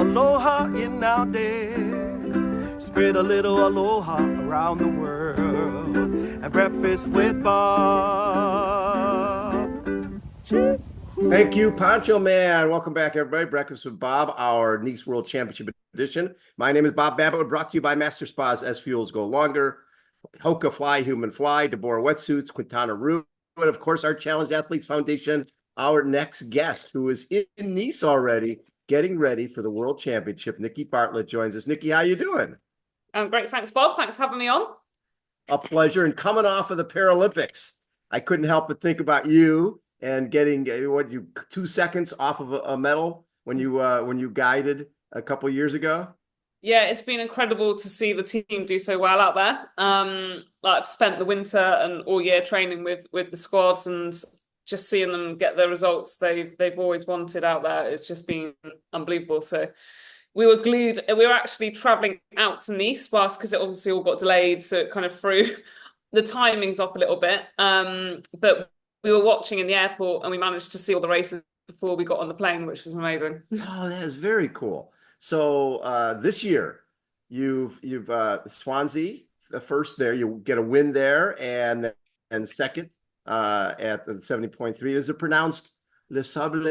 aloha in our day. Spread a little aloha around the world at breakfast with Bob. Thank you, Poncho Man. Welcome back, everybody. Breakfast with Bob, our Nice World Championship edition. My name is Bob Babbitt, brought to you by Master Spas SFuels Go Longer, HOKA Fly, Human Fly, Deboer Wetsuits, Quintana and of course, our Challenge Athletes Foundation. Our next guest, who is in Nice already, getting ready for the World Championship, Nikki Bartlett joins us. Nikki, how you doing? I'm great. Thanks, Bob. Thanks for having me on. A pleasure. And coming off of the Paralympics, I couldn't help but think about you and getting 2 seconds off of a medal when you guided a couple of years ago. Yeah, it's been incredible to see the team do so well out there. I've spent the winter and all year training with the squads, and just seeing them get the results they've always wanted out there, it's just been unbelievable. So we were glued. We were actually traveling out to Nice because it obviously all got delayed, so it kind of threw the timings off a little bit. But we were watching in the airport, and we managed to see all the races before we got on the plane, which was amazing. Oh, that is very cool. So this year, you've Swansea, the first there, you get a win there, and second at the 70.3. Is it pronounced Le Sable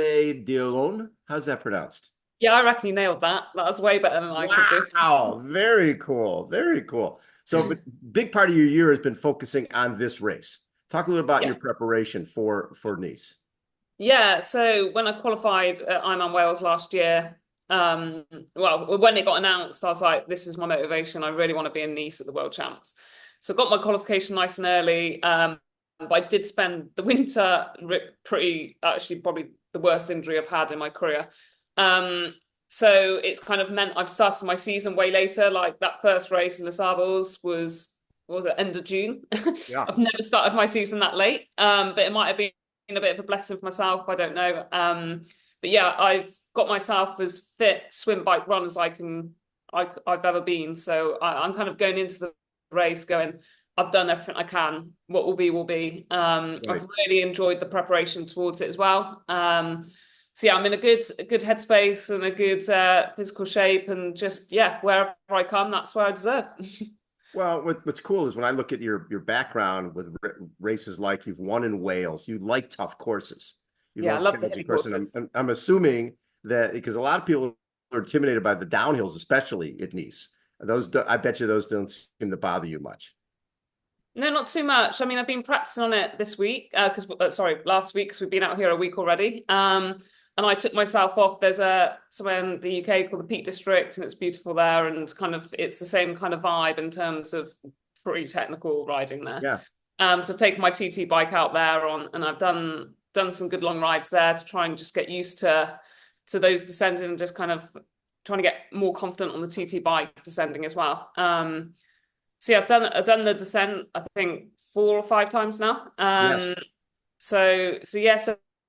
d'Olonne? How's that pronounced? Yeah, I reckon you nailed that. That was way better than I could do. Wow, very cool, very cool. So, but big part of your year has been focusing on this race. Talk a little about your preparation for Nice. Yeah, so when I qualified at Ironman Wales last year, when it got announced, I was like, this is my motivation. I really want to be in Nice at the World Champs. So I got my qualification nice and early, but I did spend the winter probably the worst injury I've had in my career. So it's kind of meant I've started my season way later. Like that first race in Les Sables was it, end of June? Yeah. I've never started my season that late, but it might have been a bit of a blessing for myself. I don't know. But yeah, I've got myself as fit swim, bike, run as I've ever been. So I'm kind of going into the race going, I've done everything I can. What will be, will be. Right. I've really enjoyed the preparation towards it as well. So yeah, I'm in a good headspace and a good physical shape, and just wherever I come, that's where I deserve. Well, what's cool is when I look at your background with races like you've won in Wales, you like tough courses. I love the courses. And I'm assuming that because a lot of people are intimidated by the downhills, especially at Nice. I bet you those don't seem to bother you much. No, not too much. I mean, I've been practicing on it this week last week, because we've been out here a week already. And I took myself off. There's somewhere in the UK called the Peak District, and it's beautiful there, and it's the same kind of vibe in terms of pretty technical riding there. Yeah. So I've taken my TT bike out there and I've done some good long rides there to try and just get used to those descending, and just kind of trying to get more confident on the TT bike descending as well. So yeah, I've done the descent, I think 4 or 5 times now. Yes. So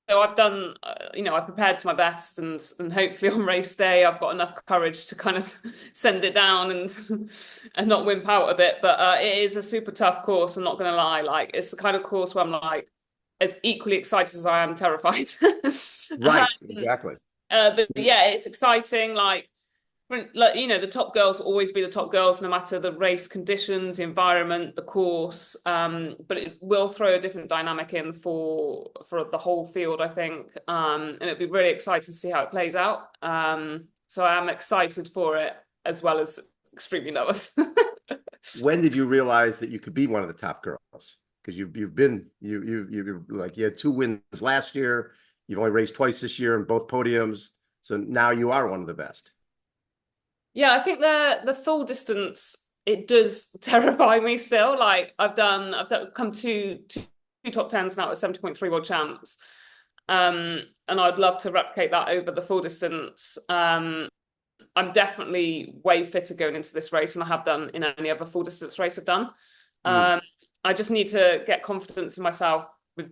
I've done, I prepared to my best, and hopefully on race day I've got enough courage to kind of send it down and not wimp out a bit. But it is a super tough course, I'm not going to lie. Like, it's the kind of course where I'm like as equally excited as I am terrified. Right, exactly. But yeah, it's exciting. Like, the top girls will always be the top girls, no matter the race conditions, the environment, the course. But it will throw a different dynamic in for the whole field, I think. And it'll be really exciting to see how it plays out. So I am excited for it, as well as extremely nervous. When did you realize that you could be one of the top girls? Because you had 2 wins last year. You've only raced twice this year in both podiums. So now you are one of the best. Yeah, I think the full distance, it does terrify me still. Like I've come to 2 top 10s now at 70.3 World Champs. And I'd love to replicate that over the full distance. I'm definitely way fitter going into this race than I have done in any other full distance race I've done. I just need to get confidence in myself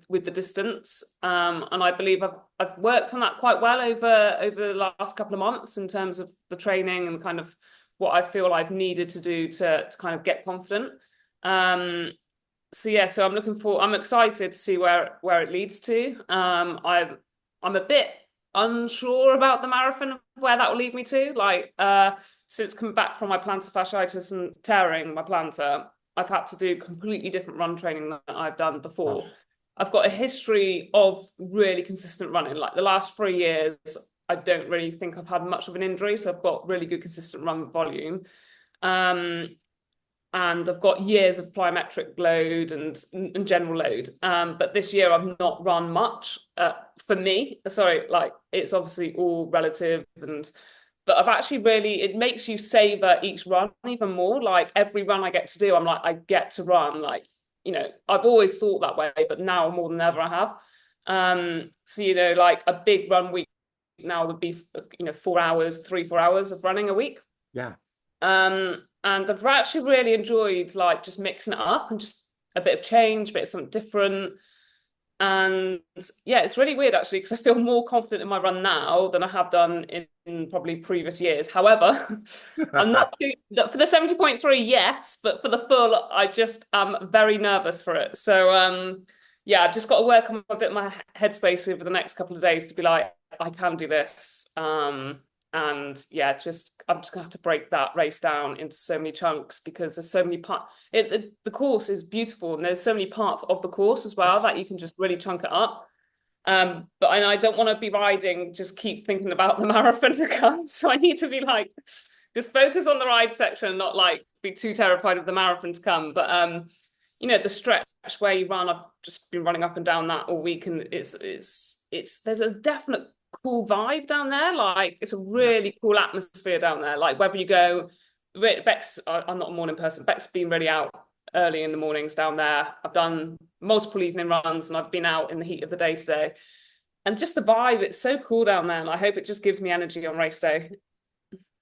with the distance. And I believe I've worked on that quite well over the last couple of months in terms of the training and kind of what I feel I've needed to do to kind of get confident. So I'm excited to see where it leads to. I'm a bit unsure about the marathon of where that will lead me to. Like, since coming back from my plantar fasciitis and tearing my plantar, I've had to do completely different run training than I've done before. I've got a history of really consistent running. Like the last 3 years, I don't really think I've had much of an injury, so I've got really good consistent run volume. And I've got years of plyometric load and general load. But this year I've not run much for me. Sorry, like it's obviously all relative, but I've actually really, it makes you savor each run even more. Like every run I get to do, I'm like, I get to run. Like, you know, I've always thought that way, but now more than ever I have. So, you know, like a big run week now would be, you know, 4 hours, 3-4 hours of running a week. Yeah. And I've actually really enjoyed like just mixing it up and just a bit of change, a bit of something different. And yeah, it's really weird actually, because I feel more confident in my run now than I have done in probably previous years. However, I'm not for the 70.3, yes, but for the full, I just am very nervous for it. So yeah, I've just got to work on a bit of my headspace over the next couple of days to be like, I can do this. And yeah, I'm just gonna have to break that race down into so many chunks because there's so many parts. The course is beautiful and there's so many parts of the course as well that you can just really chunk it up. But I don't want to be riding, just keep thinking about the marathon to come. So I need to be like, just focus on the ride section and not like be too terrified of the marathon to come. But you know, the stretch where you run, I've just been running up and down that all week, and it's there's a definite cool vibe down there. Like it's a really cool atmosphere down there. Like whether you go, Bex, I'm not a morning person. Beck's been really out early in the mornings down there. I've done multiple evening runs and I've been out in the heat of the day today. And just the vibe, it's so cool down there. And I hope it just gives me energy on race day.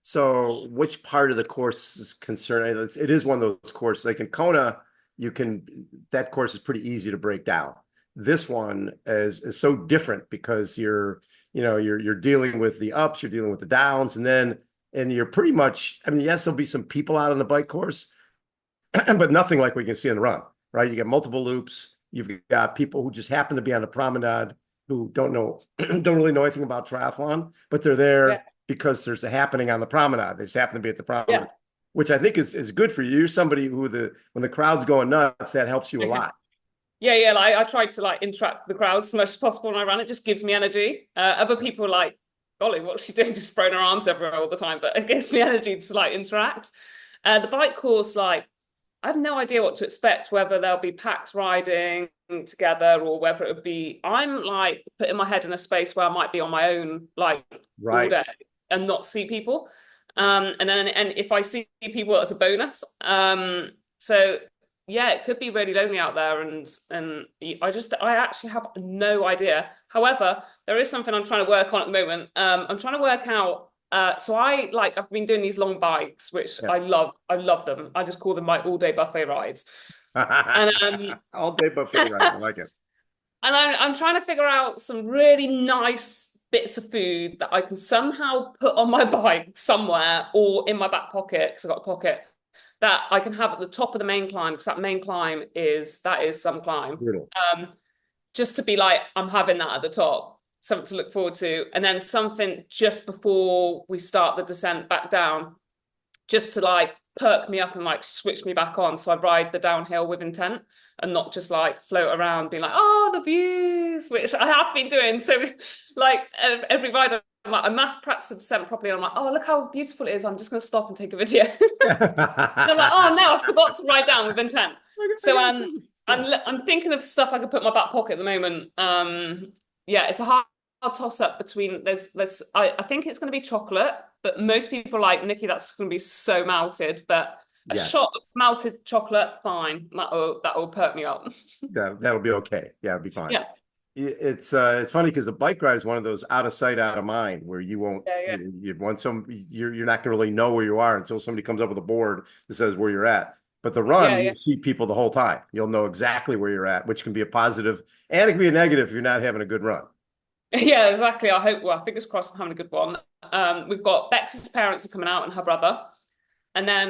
So which part of the course is concerned? It is one of those courses. Like in Kona, that course is pretty easy to break down. This one is so different because you're dealing with the ups, you're dealing with the downs, and you're pretty much, I mean, yes, there'll be some people out on the bike course, but nothing like we can see in the run, right? You get multiple loops. You've got people who just happen to be on the promenade who don't really know anything about triathlon, but they're there because there's a happening on the promenade. They just happen to be at the promenade, which I think is good for you. You're somebody who when the crowd's going nuts, that helps you a lot. Yeah, like I try to like interact with the crowd as much as possible when I run. It just gives me energy. Other people are like, golly, what's she doing? Just throwing her arms everywhere all the time. But it gives me energy to like interact. The bike course, like, I have no idea what to expect, whether there'll be packs riding together or whether it would be, I'm like putting my head in a space where I might be on my own, like all day and not see people. And if I see people, it's a bonus. So yeah, it could be really lonely out there, and I actually have no idea. However, there is something I'm trying to work on at the moment. I'm trying to work out. So I've been doing these long bikes, which I love. I love them. I just call them my all-day buffet rides. And all-day buffet ride, I like it. And I'm trying to figure out some really nice bits of food that I can somehow put on my bike somewhere or in my back pocket, because I've got a pocket, that I can have at the top of the main climb, because that main climb is some climb. Just to be like, I'm having that at the top, something to look forward to, and then something just before we start the descent back down, just to like perk me up and like switch me back on, so I ride the downhill with intent and not just like float around being like, oh, the views, which I have been doing. So like every ride, I'm like, I must practice the descent properly. And I'm like, oh, look how beautiful it is. I'm just going to stop and take a video. And I'm like, oh no, I forgot to ride down with intent. So I'm thinking of stuff I could put in my back pocket at the moment. Yeah, it's a hard toss up between I think it's going to be chocolate, but most people are like, Nikki, that's going to be so melted. But a shot of melted chocolate, fine. That'll perk me up. That'll be okay. Yeah, it'll be fine. Yeah. It's funny because a bike ride is one of those out of sight, out of mind, where you won't, you're not gonna really know where you are until somebody comes up with a board that says where you're at. But the run, you see people the whole time. You'll know exactly where you're at, which can be a positive and it can be a negative if you're not having a good run. Yeah, exactly. I hope, well, fingers crossed I'm having a good one. We've got Bex's parents are coming out and her brother. And then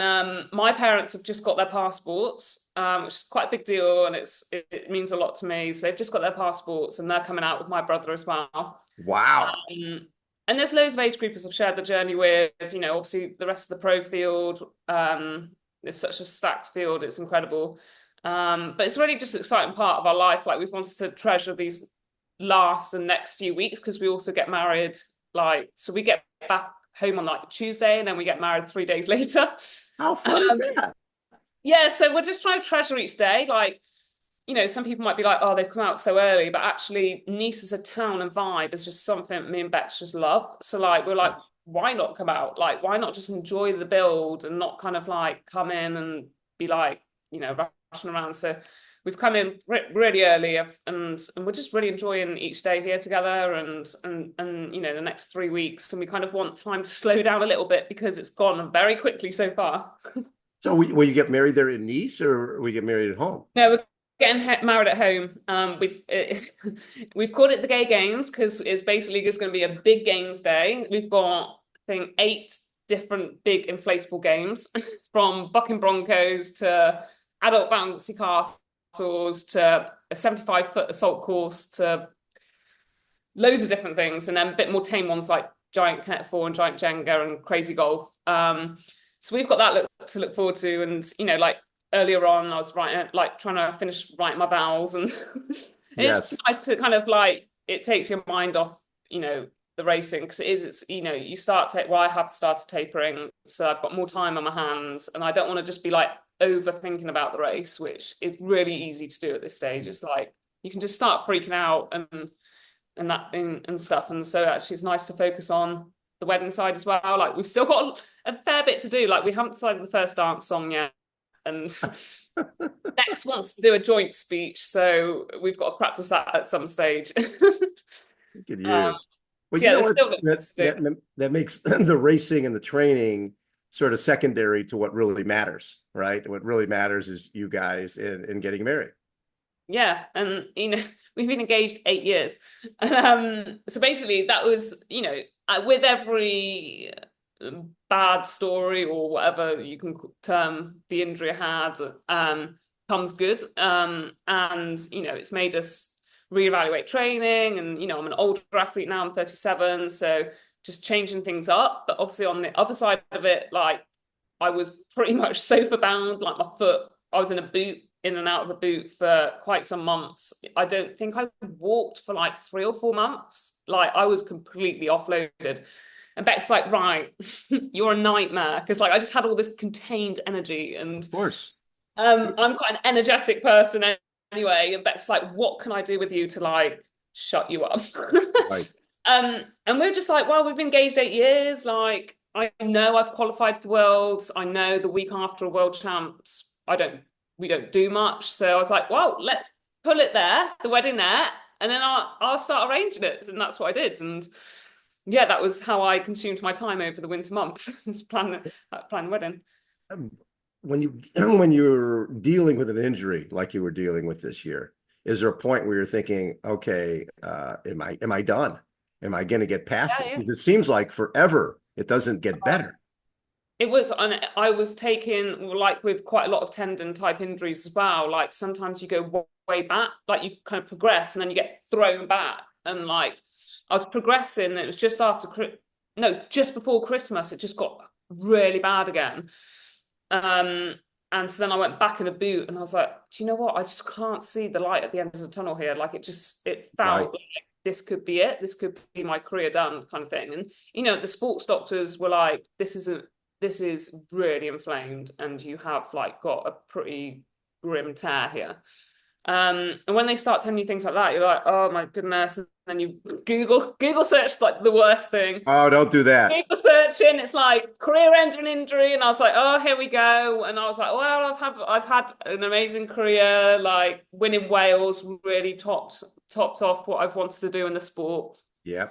my parents have just got their passports, which is quite a big deal, and it means a lot to me. So they've just got their passports, and they're coming out with my brother as well. Wow. And there's loads of age groupers I've shared the journey with. Obviously the rest of the pro field. It's such a stacked field; it's incredible. But it's really just an exciting part of our life. Like, we've wanted to treasure these last and next few weeks because we also get married. So we get back home on like Tuesday, and then we get married 3 days later. How fun is that? Yeah, so we're just trying to treasure each day. Some people might be like, oh, they've come out so early, but actually Nice as a town and vibe is just something me and Bex just love. So we're like, why not come out? Like, why not just enjoy the build and not kind of like come in and be like, rushing around. So we've come in really early, and we're just really enjoying each day here together, and the next 3 weeks, and we kind of want time to slow down a little bit because it's gone very quickly so far. So will you get married there in Nice, or will you get married at home? No, we're getting married at home. We've called it the Gay Games because it's basically just going to be a big games day. We've got, I think, 8 different big inflatable games, from bucking broncos to adult bouncy castles to a 75-foot assault course to loads of different things, and then a bit more tame ones like giant Connect 4 and giant Jenga and crazy golf. So we've got that to look forward to, and like earlier on, I was trying to finish writing my vows, and Yes. it's nice to kind of it takes your mind off the racing, because you start I have started tapering, so I've got more time on my hands, and I don't want to just be overthinking about the race, which is really easy to do at this stage. It's you can just start freaking out and stuff, and so actually it's nice to focus on the wedding side as well. We've still got a fair bit to do. We haven't decided the first dance song yet, and Bex wants to do a joint speech, so we've got to practice that at some stage. Look at you. Well, so yeah, that makes the racing and the training sort of secondary to what really matters, right? What really matters is you guys in getting married. Yeah, and we've been engaged 8 years. So basically that was, with every bad story or whatever you can term the injury I had, comes good. And it's made us reevaluate training, and I'm an older athlete now, I'm 37, so just changing things up. But obviously on the other side of it, I was pretty much sofa bound, my foot, I was in and out of a boot for quite some months. I don't think I walked for 3 or 4 months. I was completely offloaded. And Beck's like, right, you're a nightmare. Because I just had all this contained energy. And of course, I'm quite an energetic person anyway. And Beck's like, what can I do with you to shut you up? right. And we're just well, we've been engaged 8 years. I know I've qualified for the Worlds. I know the week after a World Champs, we don't do much. So I was like, well, let's pull it there, the wedding there, and then I'll start arranging it. And that's what I did. And yeah, that was how I consumed my time over the winter months, plan the wedding. When you're dealing with an injury like you were dealing with this year, is there a point where you're thinking, okay, am I done? Am I going to get past it? Because it seems like forever it doesn't get better. It was, and I was taking, with quite a lot of tendon type injuries as well. Sometimes you go way back, you kind of progress, and then you get thrown back. And I was progressing, and it was just before Christmas, it just got really bad again. And so then I went back in a boot, and I was like, do you know what? I just can't see the light at the end of the tunnel here. It felt like this could be it. This could be my career done, kind of thing. And, the sports doctors were like, this is really inflamed, and you have got a pretty grim tear here. And when they start telling you things like that, you're like, oh my goodness. And then you Google search the worst thing. Oh, don't do that. Google searching, it's career-ending injury, and I was like, oh, here we go. And I was like, well, I've had an amazing career, winning Wales really topped off what I've wanted to do in the sport. Yeah.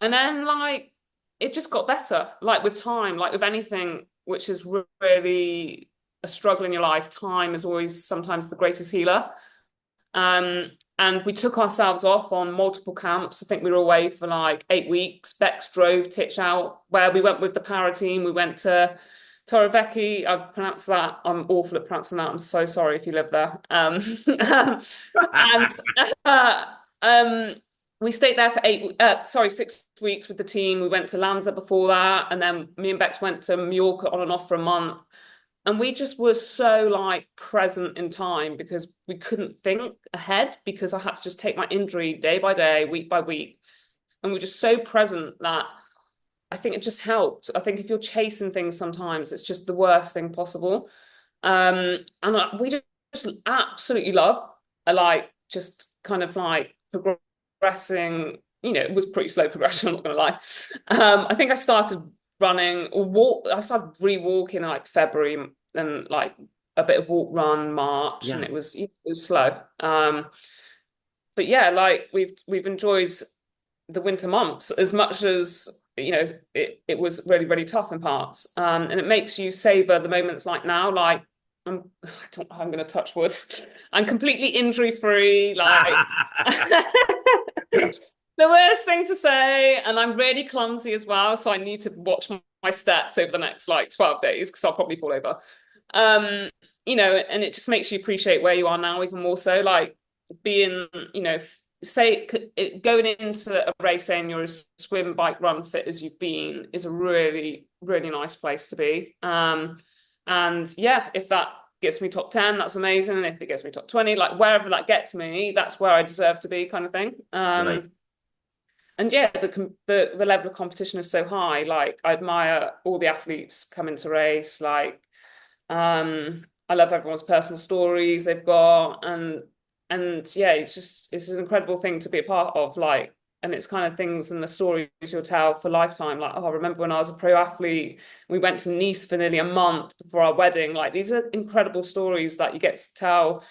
And then it just got better. With time, with anything which is really a struggle in your life, time is always sometimes the greatest healer. And we took ourselves off on multiple camps. I think we were away for 8 weeks. Bex drove Titch out, where we went with the para team. We went to Torrevecchi, I've pronounced that. I'm awful at pronouncing that. I'm so sorry if you live there. And uh, um, we stayed there for 6 weeks with the team. We went to Lanza before that, and then me and Bex went to Mallorca on and off for a month. And we just were so like present in time because we couldn't think ahead because I had to just take my injury day by day, week by week. And we're just so present that I think it just helped. I think if you're chasing things sometimes, it's just the worst thing possible. And we just absolutely love, like, just kind of like progressing. You know, it was pretty slow progression, I'm not going to lie. I think I started running or walk. I started re-walking in like February and like a bit of walk run March, and it was slow. But yeah, like we've enjoyed the winter months as much as, you know, it was really, really tough in parts. And it makes you savor the moments like now, like I'm going to touch wood. I'm completely injury free, like the worst thing to say, and I'm really clumsy as well, so I need to watch my steps over the next like 12 days because I'll probably fall over. You know, and it just makes you appreciate where you are now even more so, like being, you know, going into a race saying you're as swim, bike, run fit as you've been is a really, really nice place to be. And yeah, if that gets me top 10, that's amazing. And if it gets me top 20, like wherever that gets me, that's where I deserve to be, kind of thing. Right. And yeah, the level of competition is so high. Like I admire all the athletes coming to race. Like I love everyone's personal stories they've got, and yeah, it's an incredible thing to be a part of. Like, and it's kind of things and the stories you'll tell for lifetime. Like, oh, I remember when I was a pro athlete, we went to Nice for nearly a month before our wedding. Like, these are incredible stories that you get to tell,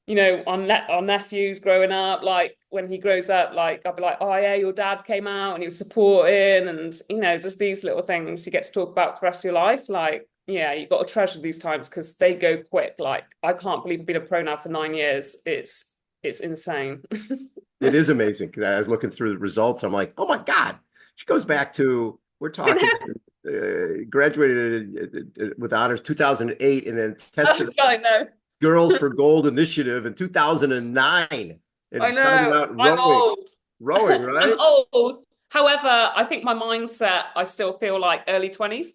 you know, our nephews growing up. Like when he grows up, like I'll be like, oh yeah, your dad came out and he was supporting, and you know, just these little things you get to talk about for the rest of your life. Like, yeah, you've got to treasure these times because they go quick. Like, I can't believe I've been a pro now for 9 years. It's insane. It is amazing because I was looking through the results. I'm like, oh my God, she goes back to, we're talking graduated with honors 2008 and then tested Girls for Gold initiative in 2009. And I know. I'm old. Rowing, right? I'm old. However, I think my mindset, I still feel like early 20s.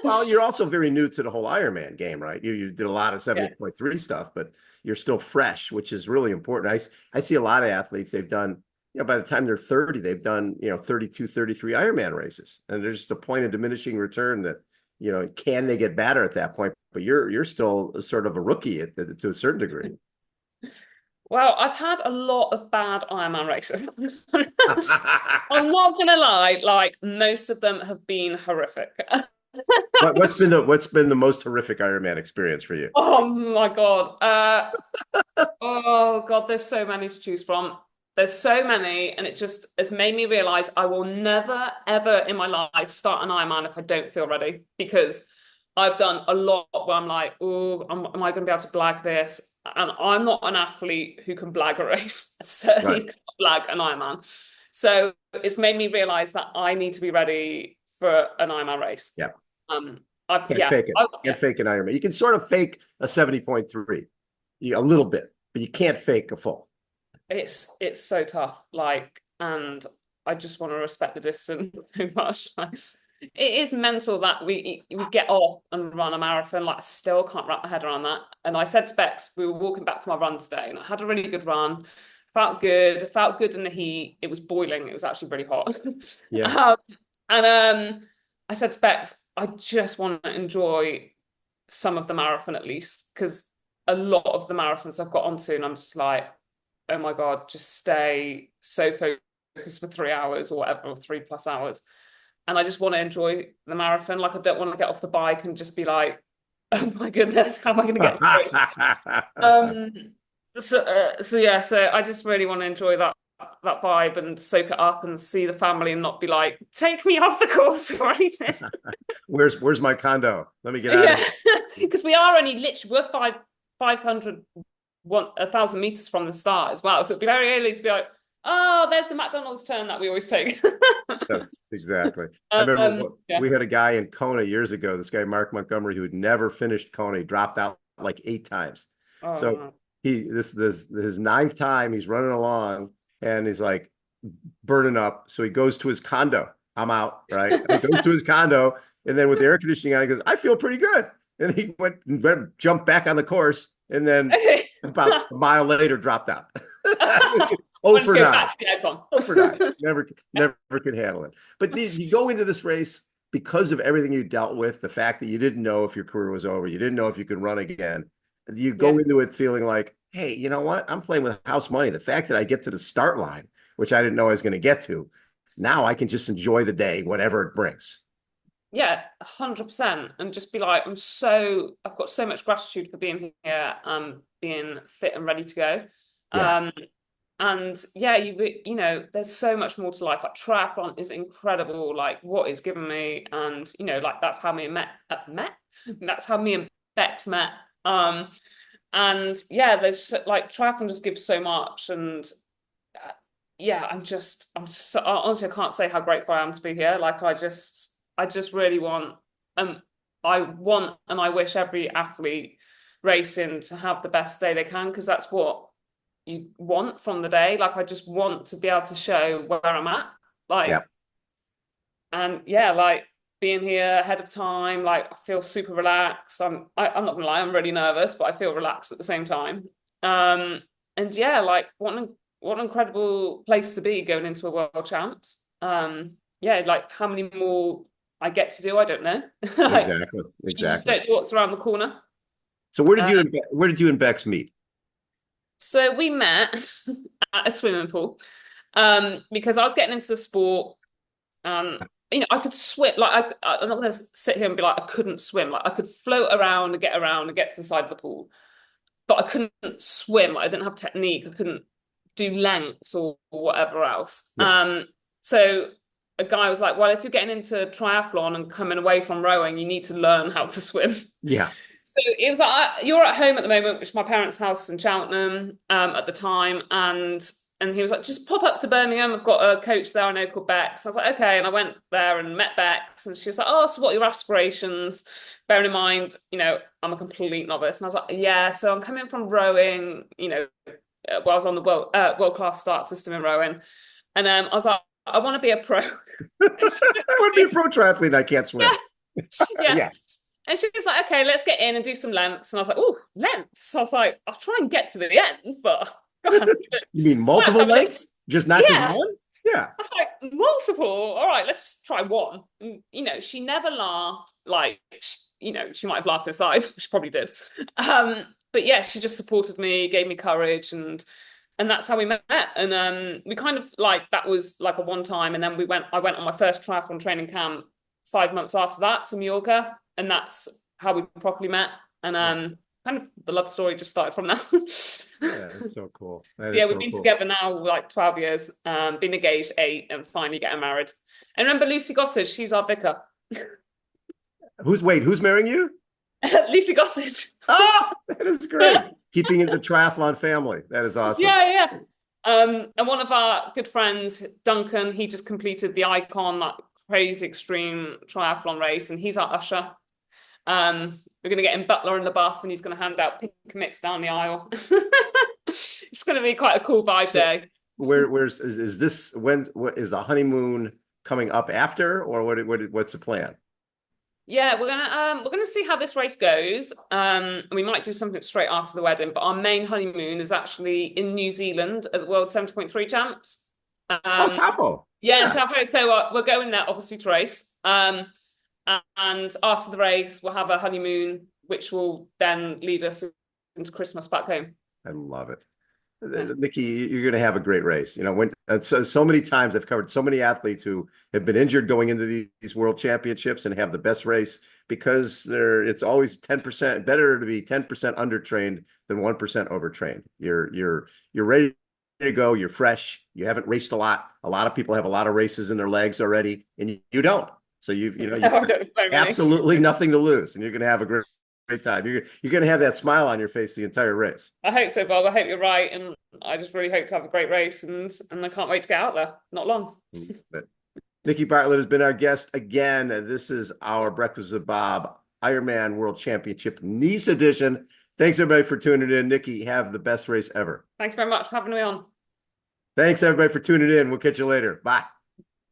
Well, you're also very new to the whole Ironman game, right? You did a lot of 70.3 stuff, but you're still fresh, which is really important. I see a lot of athletes, they've done, you know, by the time they're 30, they've done, you know, 32, 33 Ironman races. And there's just a point of diminishing return that, you know, can they get better at that point? But you're still sort of a rookie to a certain degree. Well, I've had a lot of bad Ironman races. I'm not gonna lie, like most of them have been horrific. What's been the most horrific Ironman experience for you? Oh my God. Oh God, there's so many to choose from. There's so many, and it's made me realize I will never, ever in my life start an Ironman if I don't feel ready, because I've done a lot where I'm like, oh, am I going to be able to blag this? And I'm not an athlete who can blag a race. I certainly can't blag an Ironman. So it's made me realize that I need to be ready for an Ironman race. Yeah. Can't fake it. Can't fake an Ironman. You can sort of fake a 70.3, a little bit, but you can't fake a full. It's so tough. Like, and I just want to respect the distance too much. It is mental that we get off and run a marathon. Like, I still can't wrap my head around that. And I said to Bex, we were walking back from our run today, and I had a really good run. Felt good. Felt good in the heat. It was boiling. It was actually really hot. Yeah. I said to Bex, I just want to enjoy some of the marathon at least, because a lot of the marathons I've got onto, and I'm just like, oh my God, just stay so focused for 3 hours or whatever, or 3+ hours. And I just want to enjoy the marathon. Like, I don't want to get off the bike and just be like, oh my goodness, how am I going to get through? So I just really want to enjoy that vibe and soak it up and see the family and not be like, take me off the course or anything. Where's my condo? Let me get out of here. Because we are only literally, we're 1,000 meters from the start as well. So it'd be very early to be like, Oh, there's the McDonald's turn that we always take. Yes, exactly. I remember Yeah. we had a guy in Kona years ago, this guy, Mark Montgomery, who had never finished Kona. He dropped out like 8 times. Oh, So no. this his ninth time, he's running along and he's like burning up. So he goes to his condo. I'm out, right? And he goes to his condo, and then with the air conditioning on, he goes, I feel pretty good. And he jumped back on the course, and then Okay. about a mile later dropped out. I'll Oh just for go 9. back to the aircon. Oh for 9. Never could handle it. But you go into this race because of everything you dealt with, the fact that you didn't know if your career was over, you didn't know if you could run again. You go Yeah. into it feeling like, hey, you know what? I'm playing with house money. The fact that I get to the start line, which I didn't know I was going to get to, now I can just enjoy the day, whatever it brings. Yeah, 100%. And just be like, I've got so much gratitude for being here, being fit and ready to go. Yeah. And yeah, you know, there's so much more to life. Like triathlon is incredible, like what it's given me. And, you know, like that's how me and that's how me and Bex met. And yeah, there's like triathlon just gives so much. And yeah, honestly, I can't say how grateful I am to be here. Like I just really want, I want and I wish every athlete racing to have the best day they can, because that's what you want from the day. Like I just want to be able to show where I'm at. Like, Yeah. and yeah, like being here ahead of time, like I feel super relaxed. I'm not gonna lie, I'm really nervous, but I feel relaxed at the same time. And yeah, like what an incredible place to be going into a world champs. Yeah, like how many more I get to do, I don't know. Like, Exactly. you just Exactly. don't know what's around the corner. So where did you and Bex meet? So we met at a swimming pool, because I was getting into the sport. You know, I could swim. Like I'm not going to sit here and be like I couldn't swim. Like I could float around and get to the side of the pool, but I couldn't swim. Like, I didn't have technique. I couldn't do lengths or whatever else. Yeah. So a guy was like, "Well, if you're getting into triathlon and coming away from rowing, you need to learn how to swim." Yeah. So it was like, you're at home at the moment, which is my parents' house in Cheltenham, at the time, and he was like, just pop up to Birmingham. I've got a coach there I know called Bex. I was like, okay, and I went there and met Bex, and she was like, oh, so what are your aspirations? Bearing in mind, you know, I'm a complete novice, and I was like, yeah, so I'm coming from rowing, you know, I was on the world class start system in rowing, and I was like, I want to be a pro. I would be a pro triathlete. I can't swim. Yeah. Yeah. And she was like, okay, let's get in and do some lengths. And I was like, oh, lengths. So I was like, I'll try and get to the end, but God, You mean multiple lengths? Just not yeah. just one? Yeah. I was like, multiple. All right, let's just try one. And, you know, she never laughed. Like, you know, she might have laughed aside. She probably did. But yeah, she just supported me, gave me courage, and that's how we met. And we kind of like that was like a one time, and then I went on my first triathlon training camp 5 months after that to Mallorca, and that's how we properly met. And kind of the love story just started from that. Yeah, that's so cool. Yeah, we've been together now like 12 years, been engaged 8, and finally getting married. And remember Lucy Gossage, she's our vicar. Who's marrying you? Lucy Gossage. Oh, that is great. Keeping it the triathlon family. That is awesome. Yeah. And one of our good friends, Duncan, he just completed the Icon, that crazy extreme triathlon race, and he's our usher. We're going to get him Butler in the buff, and he's going to hand out pink mix down the aisle. It's going to be quite a cool vibe day. Is this what is the honeymoon coming up after, or what's the plan? Yeah, we're gonna see how this race goes. We might do something straight after the wedding, but our main honeymoon is actually in New Zealand at the World 7.3 Champs. Taupo. Yeah, in Taupo. So we're going there obviously to race. And after the race, we'll have a honeymoon, which will then lead us into Christmas back home. I love it. Nikki, you're going to have a great race. You know, when so many times I've covered so many athletes who have been injured going into these world championships and have the best race because it's always 10% better to be 10% undertrained than 1% overtrained. You're ready to go. You're fresh. You haven't raced a lot. A lot of people have a lot of races in their legs already, and you don't. So you've absolutely nothing to lose, and you're going to have a great great time. You're going to have that smile on your face the entire race. I hope so, Bob. I hope you're right, and I just really hope to have a great race, and I can't wait to get out there. Not long. But Nikki Bartlett has been our guest again. This is our Breakfast with Bob Ironman World Championship Nice edition. Thanks everybody for tuning in. Nikki, have the best race ever. Thank you very much for having me on. Thanks everybody for tuning in. We'll catch you later. Bye.